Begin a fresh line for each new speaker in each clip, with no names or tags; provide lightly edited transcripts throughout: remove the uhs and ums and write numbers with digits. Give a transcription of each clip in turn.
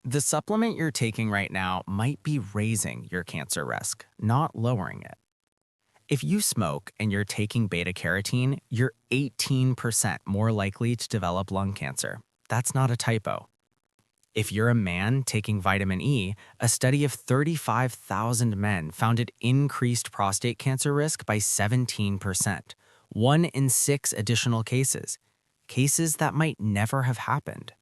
The supplement you're taking right now might be raising your cancer risk, not lowering it. If you smoke and you're taking beta-carotene, you're 18% more likely to develop lung cancer. That's not a typo. If you're a man taking vitamin E, a study of 35,000 men found it increased prostate cancer risk by 17%, 1 in 6 additional cases, cases that might never have happened.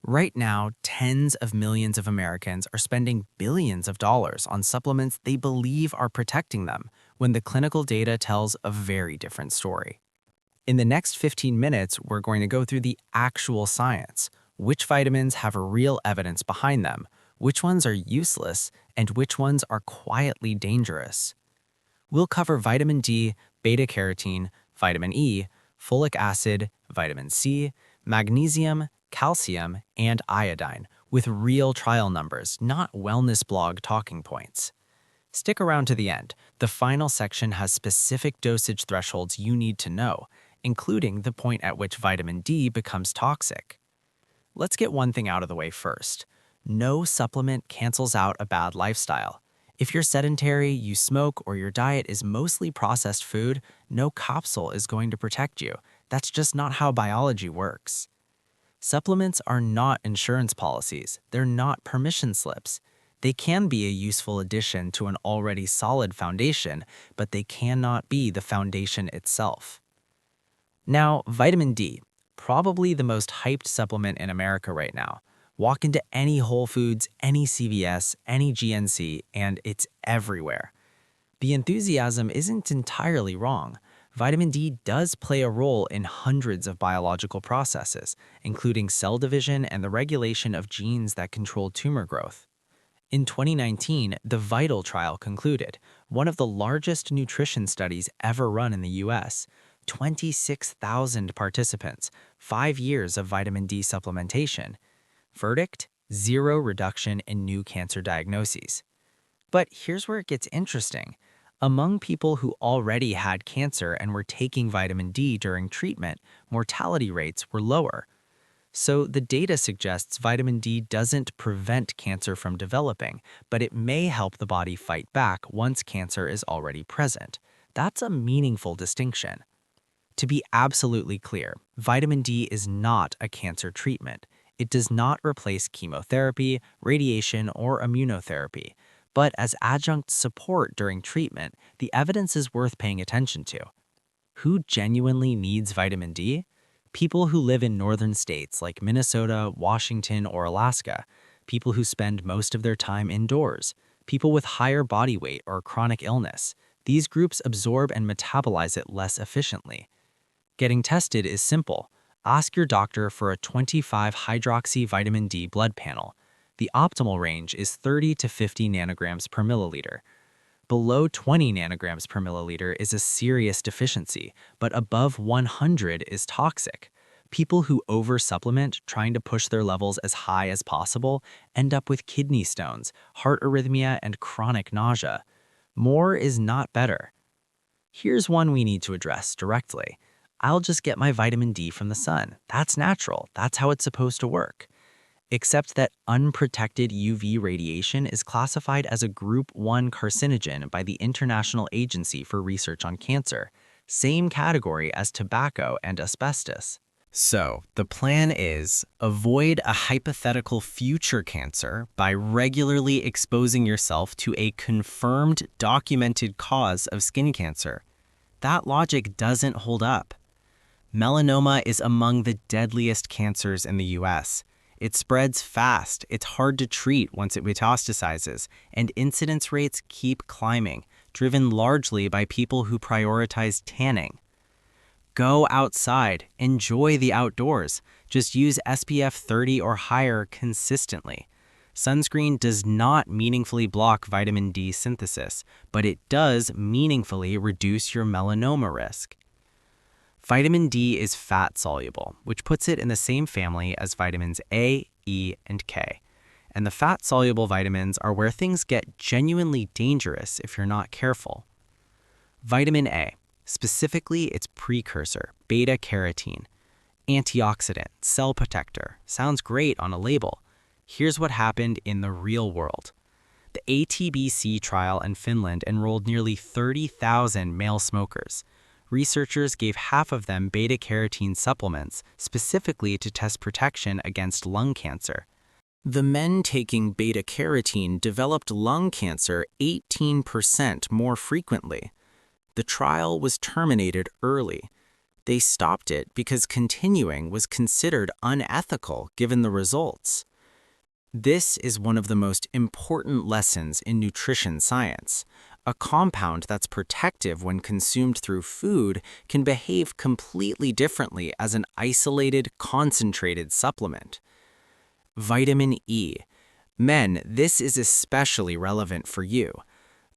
Right now, tens of millions of Americans are spending billions of dollars on supplements they believe are protecting them, when the clinical data tells a very different story. In the next 15 minutes, we're going to go through the actual science, which vitamins have real evidence behind them, which ones are useless, and which ones are quietly dangerous. We'll cover vitamin D, beta-carotene, vitamin E, folic acid, vitamin C, magnesium, calcium, and iodine, with real trial numbers, not wellness blog talking points. Stick around to the end. The final section has specific dosage thresholds you need to know, including the point at which vitamin D becomes toxic. Let's get one thing out of the way first. No supplement cancels out a bad lifestyle. If you're sedentary, you smoke, or your diet is mostly processed food, no capsule is going to protect you. That's just not how biology works. Supplements are not insurance policies. They're not permission slips. They can be a useful addition to an already solid foundation, but they cannot be the foundation itself. Now, vitamin D, probably the most hyped supplement in America right now. Walk into any Whole Foods, any CVS, any GNC, and it's everywhere. The enthusiasm isn't entirely wrong. Vitamin D does play a role in hundreds of biological processes, including cell division and the regulation of genes that control tumor growth. In 2019, the VITAL trial concluded, one of the largest nutrition studies ever run in the US. 26,000 participants, 5 years of vitamin D supplementation. Verdict: zero reduction in new cancer diagnoses. But here's where it gets interesting. Among people who already had cancer and were taking vitamin D during treatment, mortality rates were lower. So the data suggests vitamin D doesn't prevent cancer from developing, but it may help the body fight back once cancer is already present. That's a meaningful distinction. To be absolutely clear, vitamin D is not a cancer treatment. It does not replace chemotherapy, radiation, or immunotherapy. But as adjunct support during treatment, the evidence is worth paying attention to. Who genuinely needs vitamin D? People who live in northern states like Minnesota, Washington, or Alaska. People who spend most of their time indoors. People with higher body weight or chronic illness. These groups absorb and metabolize it less efficiently. Getting tested is simple. Ask your doctor for a 25-hydroxy vitamin D blood panel. The optimal range is 30 to 50 nanograms per milliliter. Below 20 nanograms per milliliter is a serious deficiency, but above 100 is toxic. People who over-supplement, trying to push their levels as high as possible, end up with kidney stones, heart arrhythmia, and chronic nausea. More is not better. Here's one we need to address directly. I'll just get my vitamin D from the sun. That's natural. That's how it's supposed to work. Except that unprotected UV radiation is classified as a Group 1 carcinogen by the International Agency for Research on Cancer, same category as tobacco and asbestos. So, the plan is avoid a hypothetical future cancer by regularly exposing yourself to a confirmed, documented cause of skin cancer. That logic doesn't hold up. Melanoma is among the deadliest cancers in the US. It spreads fast, it's hard to treat once it metastasizes, and incidence rates keep climbing, driven largely by people who prioritize tanning. Go outside, enjoy the outdoors. Just use SPF 30 or higher consistently. Sunscreen does not meaningfully block vitamin D synthesis, but it does meaningfully reduce your melanoma risk. Vitamin D is fat-soluble, which puts it in the same family as vitamins A, E, and K. And the fat-soluble vitamins are where things get genuinely dangerous if you're not careful. Vitamin A, specifically its precursor, beta-carotene. Antioxidant, cell protector, sounds great on a label. Here's what happened in the real world. The ATBC trial in Finland enrolled nearly 30,000 male smokers. Researchers gave half of them beta-carotene supplements specifically to test protection against lung cancer. The men taking beta-carotene developed lung cancer 18% more frequently. The trial was terminated early. They stopped it because continuing was considered unethical given the results. This is one of the most important lessons in nutrition science. A compound that's protective when consumed through food can behave completely differently as an isolated, concentrated supplement. Vitamin E. Men, this is especially relevant for you.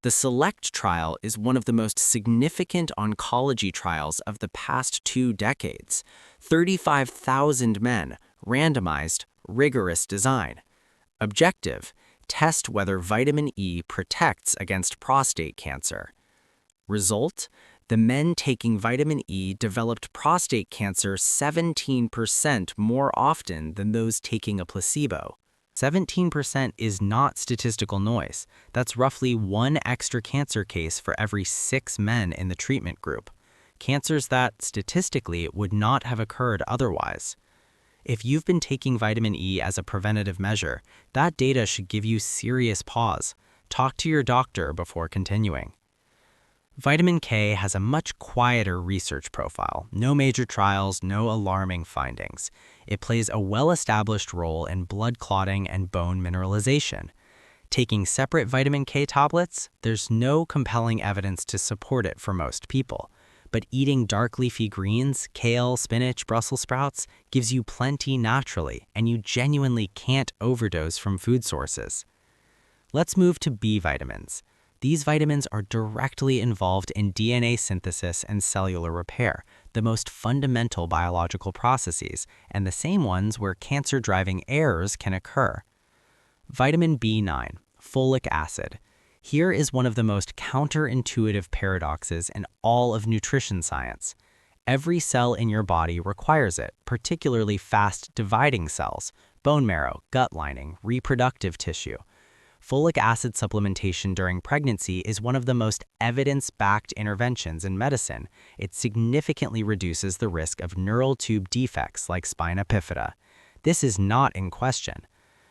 The SELECT trial is one of the most significant oncology trials of the past 2 decades. 35,000 men, randomized, rigorous design. Objective: test whether vitamin E protects against prostate cancer. Result: the men taking vitamin E developed prostate cancer 17% more often than those taking a placebo. 17% is not statistical noise. That's roughly 1 extra cancer case for every 6 men in the treatment group. Cancers that, statistically, would not have occurred otherwise. If you've been taking vitamin E as a preventative measure, that data should give you serious pause. Talk to your doctor before continuing. Vitamin K has a much quieter research profile. No major trials, no alarming findings. It plays a well-established role in blood clotting and bone mineralization. Taking separate vitamin K tablets, there's no compelling evidence to support it for most people. But eating dark leafy greens, kale, spinach, Brussels sprouts, gives you plenty naturally, and you genuinely can't overdose from food sources. Let's move to B vitamins. These vitamins are directly involved in DNA synthesis and cellular repair, the most fundamental biological processes, and the same ones where cancer-driving errors can occur. Vitamin B9, folic acid. Here is one of the most counterintuitive paradoxes in all of nutrition science. Every cell in your body requires it, particularly fast-dividing cells, bone marrow, gut lining, reproductive tissue. Folic acid supplementation during pregnancy is one of the most evidence-backed interventions in medicine. It significantly reduces the risk of neural tube defects like spina bifida. This is not in question.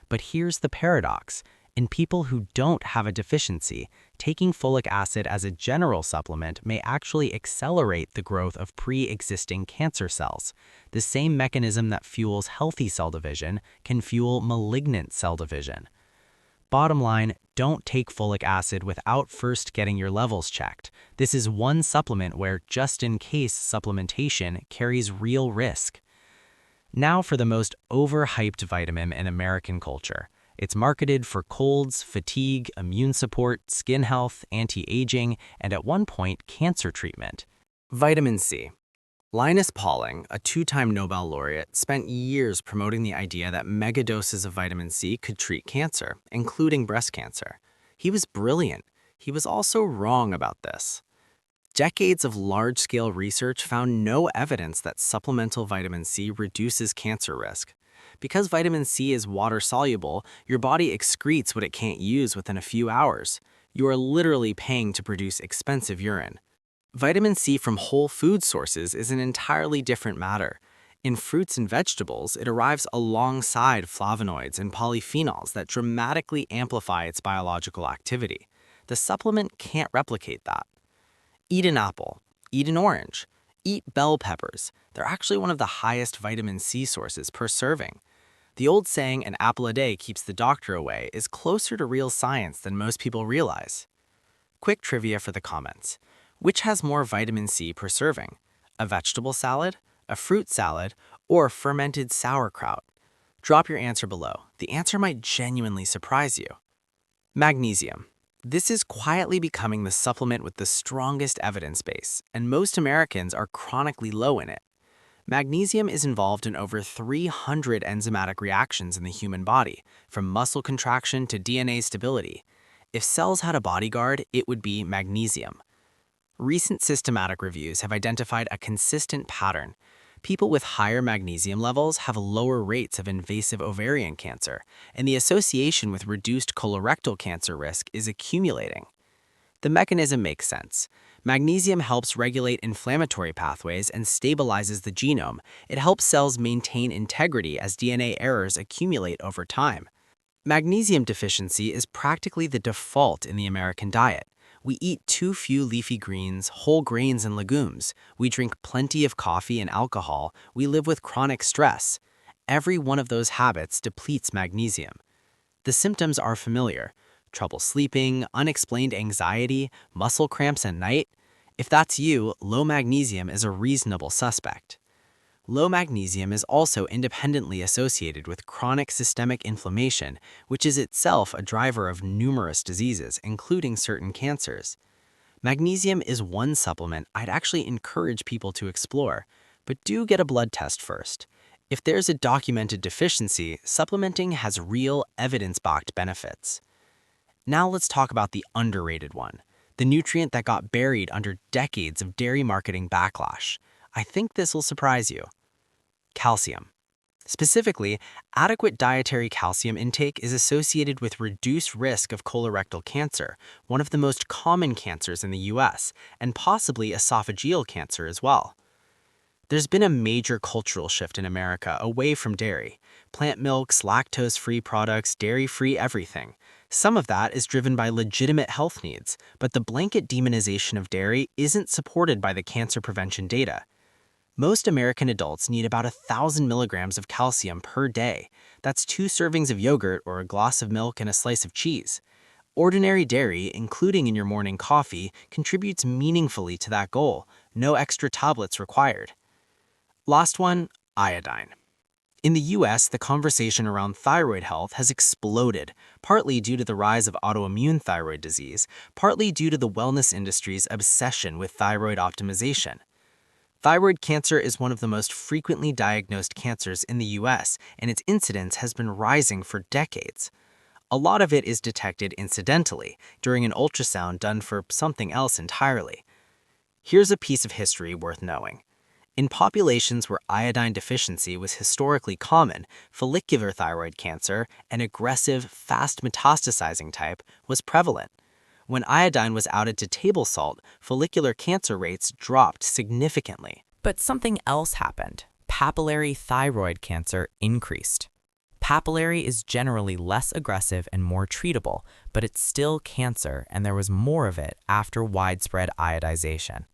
But here's the paradox. In people who don't have a deficiency, taking folic acid as a general supplement may actually accelerate the growth of pre-existing cancer cells. The same mechanism that fuels healthy cell division can fuel malignant cell division. Bottom line, don't take folic acid without first getting your levels checked. This is one supplement where just-in-case supplementation carries real risk. Now for the most overhyped vitamin in American culture. It's marketed for colds, fatigue, immune support, skin health, anti-aging, and at one point, cancer treatment. Vitamin C. Linus Pauling, a 2-time Nobel laureate, spent years promoting the idea that megadoses of vitamin C could treat cancer, including breast cancer. He was brilliant. He was also wrong about this. Decades of large-scale research found no evidence that supplemental vitamin C reduces cancer risk. Because vitamin C is water-soluble, your body excretes what it can't use within a few hours. You are literally paying to produce expensive urine. Vitamin C from whole food sources is an entirely different matter. In fruits and vegetables, it arrives alongside flavonoids and polyphenols that dramatically amplify its biological activity. The supplement can't replicate that. Eat an apple. Eat an orange. Eat bell peppers. They're actually one of the highest vitamin C sources per serving. The old saying, an apple a day keeps the doctor away, is closer to real science than most people realize. Quick trivia for the comments. Which has more vitamin C per serving? A vegetable salad, a fruit salad, or fermented sauerkraut? Drop your answer below. The answer might genuinely surprise you. Magnesium. This is quietly becoming the supplement with the strongest evidence base, and most Americans are chronically low in it. Magnesium is involved in over 300 enzymatic reactions in the human body, from muscle contraction to DNA stability. If cells had a bodyguard, it would be magnesium. Recent systematic reviews have identified a consistent pattern. People with higher magnesium levels have lower rates of invasive ovarian cancer, and the association with reduced colorectal cancer risk is accumulating. The mechanism makes sense. Magnesium helps regulate inflammatory pathways and stabilizes the genome. It helps cells maintain integrity as DNA errors accumulate over time. Magnesium deficiency is practically the default in the American diet. We eat too few leafy greens, whole grains, and legumes. We drink plenty of coffee and alcohol. We live with chronic stress. Every one of those habits depletes magnesium. The symptoms are familiar: trouble sleeping, unexplained anxiety, muscle cramps at night. If that's you, low magnesium is a reasonable suspect. Low magnesium is also independently associated with chronic systemic inflammation, which is itself a driver of numerous diseases, including certain cancers. Magnesium is one supplement I'd actually encourage people to explore, but do get a blood test first. If there's a documented deficiency, supplementing has real evidence-backed benefits. Now let's talk about the underrated one, the nutrient that got buried under decades of dairy marketing backlash. I think this will surprise you. Calcium. Specifically, adequate dietary calcium intake is associated with reduced risk of colorectal cancer, one of the most common cancers in the US, and possibly esophageal cancer as well. There's been a major cultural shift in America away from dairy. Plant milks, lactose-free products, dairy-free everything. Some of that is driven by legitimate health needs, but the blanket demonization of dairy isn't supported by the cancer prevention data. Most American adults need about 1,000 milligrams of calcium per day. That's 2 servings of yogurt or a glass of milk and a slice of cheese. Ordinary dairy, including in your morning coffee, contributes meaningfully to that goal. No extra tablets required. Last one, iodine. In the US, the conversation around thyroid health has exploded, partly due to the rise of autoimmune thyroid disease, partly due to the wellness industry's obsession with thyroid optimization. Thyroid cancer is one of the most frequently diagnosed cancers in the US, and its incidence has been rising for decades. A lot of it is detected incidentally, during an ultrasound done for something else entirely. Here's a piece of history worth knowing. In populations where iodine deficiency was historically common, follicular thyroid cancer, an aggressive, fast metastasizing type, was prevalent. When iodine was added to table salt, follicular cancer rates dropped significantly.
But something else happened. Papillary thyroid cancer increased. Papillary is generally less aggressive and more treatable, but it's still cancer, and there was more of it after widespread iodization.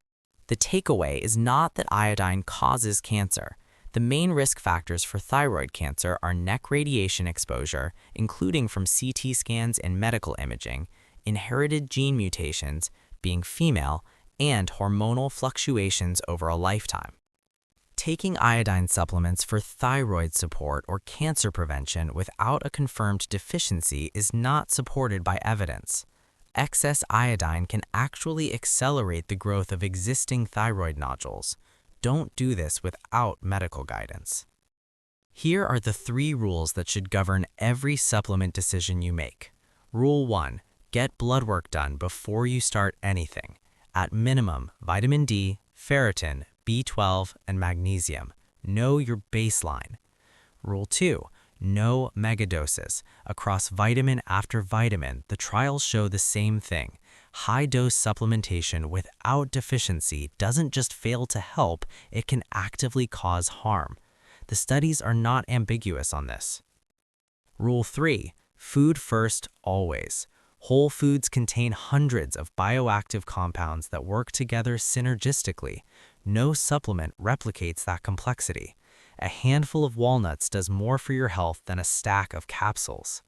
The takeaway is not that iodine causes cancer. The main risk factors for thyroid cancer are neck radiation exposure, including from CT scans and medical imaging, inherited gene mutations, being female, and hormonal fluctuations over a lifetime. Taking iodine supplements for thyroid support or cancer prevention without a confirmed deficiency is not supported by evidence. Excess iodine can actually accelerate the growth of existing thyroid nodules. Don't do this without medical guidance. Here are the 3 rules that should govern every supplement decision you make. Rule 1. Get blood work done before you start anything. At minimum, vitamin D, ferritin, B12, and magnesium. Know your baseline. Rule 2. No megadoses. Across vitamin after vitamin, the trials show the same thing. High-dose supplementation without deficiency doesn't just fail to help, it can actively cause harm. The studies are not ambiguous on this. Rule 3. Food first, always. Whole foods contain hundreds of bioactive compounds that work together synergistically. No supplement replicates that complexity. A handful of walnuts does more for your health than a stack of capsules.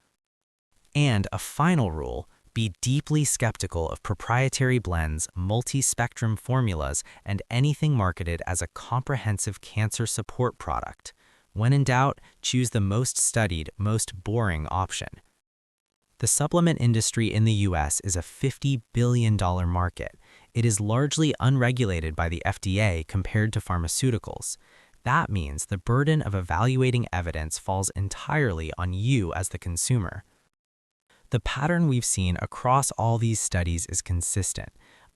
And a final rule, be deeply skeptical of proprietary blends, multi-spectrum formulas, and anything marketed as a comprehensive cancer support product. When in doubt, choose the most studied, most boring option. The supplement industry in the US is a $50 billion market. It is largely unregulated by the FDA compared to pharmaceuticals. That means the burden of evaluating evidence falls entirely on you as the consumer. The pattern we've seen across all these studies is consistent.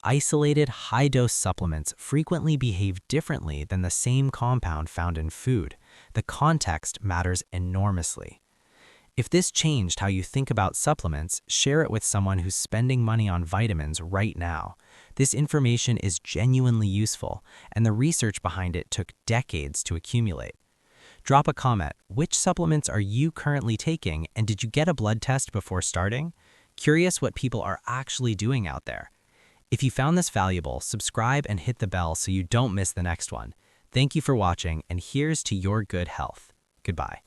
Isolated high-dose supplements frequently behave differently than the same compound found in food. The context matters enormously. If this changed how you think about supplements, share it with someone who's spending money on vitamins right now. This information is genuinely useful, and the research behind it took decades to accumulate. Drop a comment. Which supplements are you currently taking, and did you get a blood test before starting? Curious what people are actually doing out there. If you found this valuable, subscribe and hit the bell so you don't miss the next one. Thank you for watching, and here's to your good health. Goodbye.